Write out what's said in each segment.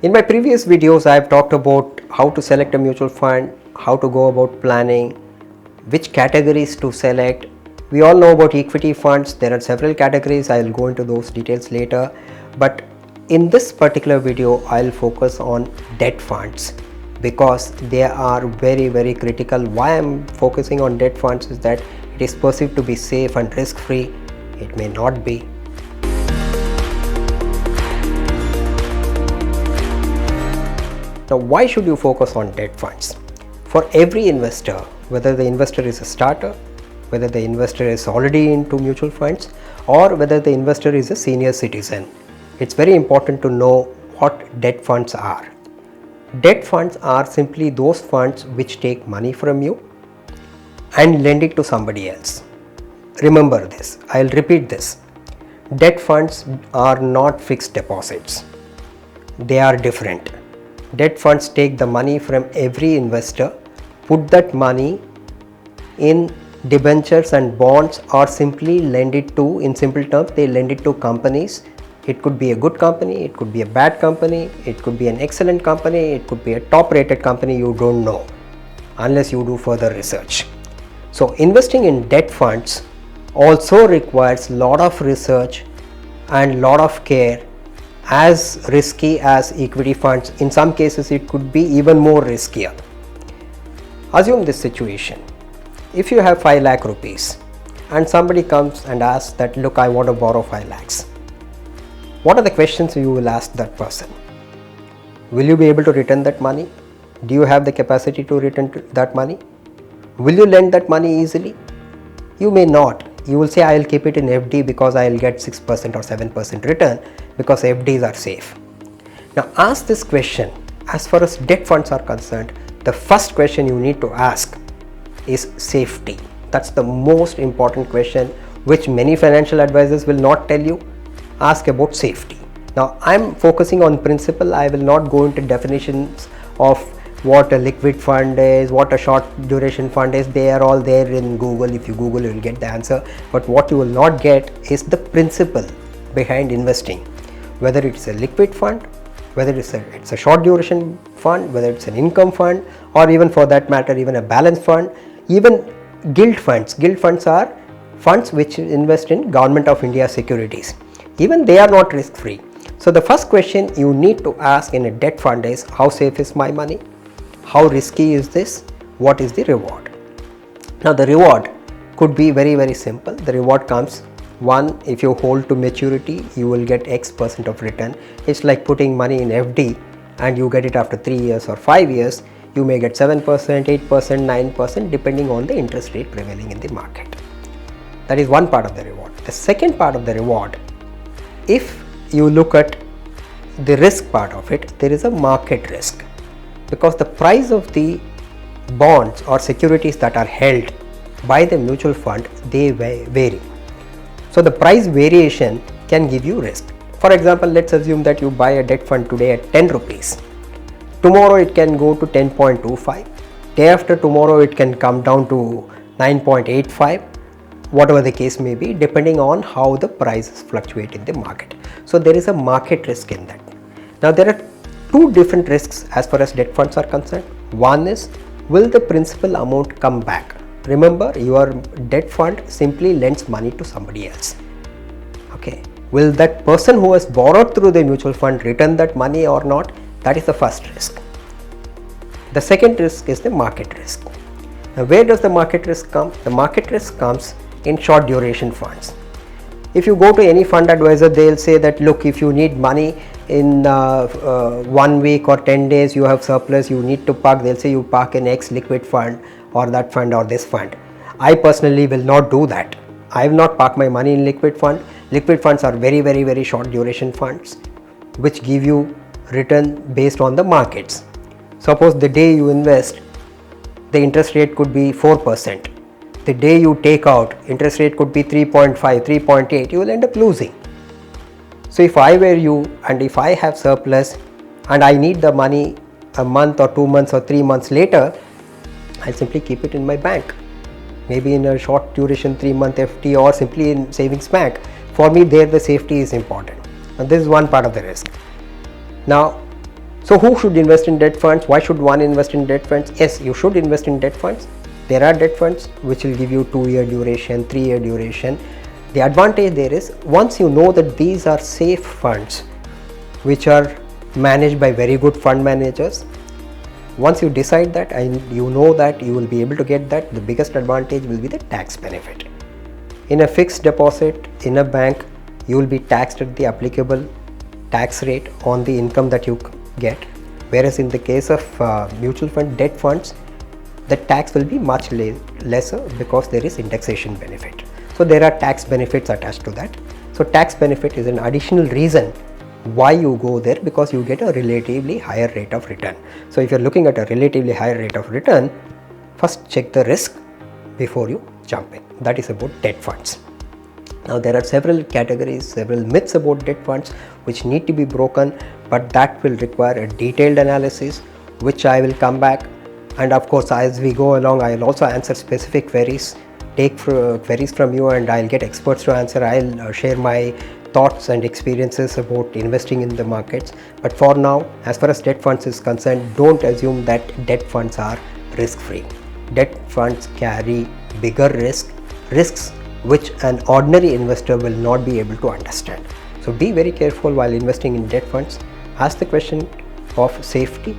In my previous videos, I have talked about how to select a mutual fund, how to go about planning, which categories to select. We all know about equity funds. There are several categories. I will go into those details later. But in this particular video, I will focus on debt funds because they are very critical. Why I am focusing on debt funds is that it is perceived to be safe and risk-free. It may not be. Now, why should you focus on debt funds? For every investor, whether the investor is a starter, whether the investor is already into mutual funds, or whether the investor is a senior citizen, it's very important to know what debt funds are. Debt funds are simply those funds which take money from you and lend it to somebody else. Remember this, I'll repeat this. Debt funds are not fixed deposits. They are different. Debt funds take the money from every investor, put that money in debentures and bonds, or simply lend it to, in simple terms, they lend it to companies. It could be a good company, it could be a bad company, it could be an excellent company, it could be a top rated company, you don't know unless you do further research. So investing in debt funds also requires lot of research and lot of care, as risky as equity funds. In some cases it could be even more riskier. Assume this situation. If you have 5 lakh rupees and somebody comes and asks that, look, I want to borrow 5 lakhs. What are the questions you will ask that person? Will you be able to return that money? Do you have the capacity to return that money? Will you lend that money easily? You may not. You will say, I will keep it in FD because I will get 6% or 7% return because FDs are safe. Now ask this question. As far as debt funds are concerned, the first question you need to ask is safety. That's the most important question, which many financial advisors will not tell you. Ask about safety. Now I'm focusing on principle. I will not go into definitions of what a liquid fund is, what a short duration fund is. They are all there in Google. If you Google, you will get the answer. But what you will not get is the principle behind investing. Whether it's a liquid fund, whether it's a short duration fund, whether it's an income fund, or even for that matter, even a balanced fund, even gilt funds. Gilt funds are funds which invest in Government of India securities. Even they are not risk free. So the first question you need to ask in a debt fund is, how safe is my money? How risky is this? What is the reward? Now the reward could be very simple. The reward comes, one, if you hold to maturity, you will get X% of return. It's like putting money in FD and you get it after 3 years or 5 years. You may get 7%, 8%, 9% depending on the interest rate prevailing in the market. That is one part of the reward. The second part of the reward, if you look at the risk part of it, there is a market risk. Because the price of the bonds or securities that are held by the mutual fund, they vary. So the price variation can give you risk. For example, let's assume that you buy a debt fund today at 10 rupees. Tomorrow it can go to 10.25. Day after tomorrow it can come down to 9.85. Whatever the case may be, depending on how the prices fluctuate in the market. So there is a market risk in that. Now there are two different risks as far as debt funds are concerned. One is, will the principal amount come back? Remember, your debt fund simply lends money to somebody else. Okay. Will that person who has borrowed through the mutual fund return that money or not? That is the first risk. The second risk is the market risk. Now where does the market risk come? The market risk comes in short duration funds. If you go to any fund advisor, they'll say that, look, if you need money in 1 week or 10 days, you have surplus, you need to park. They'll say you park in X liquid fund or that fund or this fund. I personally will not do that. I will not park my money in liquid fund. Liquid funds are very short duration funds which give you return based on the markets. Suppose the day you invest, the interest rate could be 4%. The day you take out, interest rate could be 3.5, 3.8, you will end up losing. So if I were you and if I have surplus and I need the money a month or 2 months or 3 months later, I simply keep it in my bank. Maybe in a short duration 3-month FD or simply in savings bank. For me, there the safety is important. And this is one part of the risk. Now, So who should invest in debt funds? Why should one invest in debt funds? Yes, you should invest in debt funds. There are debt funds which will give you 2-year duration, 3-year duration. The advantage there is, once you know that these are safe funds which are managed by very good fund managers, once you decide that and you know that you will be able to get that, the biggest advantage will be the tax benefit. In a fixed deposit in a bank, you will be taxed at the applicable tax rate on the income that you get, whereas in the case of mutual fund debt funds, the tax will be much lesser because there is indexation benefit. So there are tax benefits attached to that. So tax benefit is an additional reason why you go there, because you get a relatively higher rate of return. So if you're looking at a relatively higher rate of return, first check the risk before you jump in. That is about debt funds. Now there are several categories, several myths about debt funds which need to be broken, but that will require a detailed analysis, which I will come back. And of course, as we go along, I will also answer specific queries, take queries from you, and I'll get experts to answer. I'll share my thoughts and experiences about investing in the markets. But for now, as far as debt funds is concerned, don't assume that debt funds are risk-free. Debt funds carry bigger risks which an ordinary investor will not be able to understand. So be very careful while investing in debt funds. Ask the question of safety,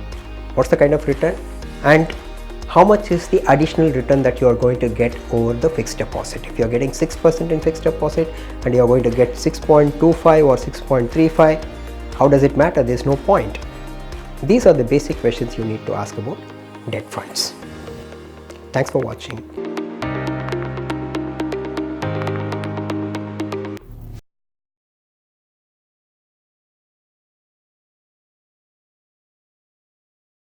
what's the kind of return, and how much is the additional return that you are going to get over the fixed deposit. If you are getting 6% in fixed deposit and you are going to get 6.25 or 6.35, how does it matter? There is no point. These are the basic questions you need to ask about debt funds. Thanks for watching.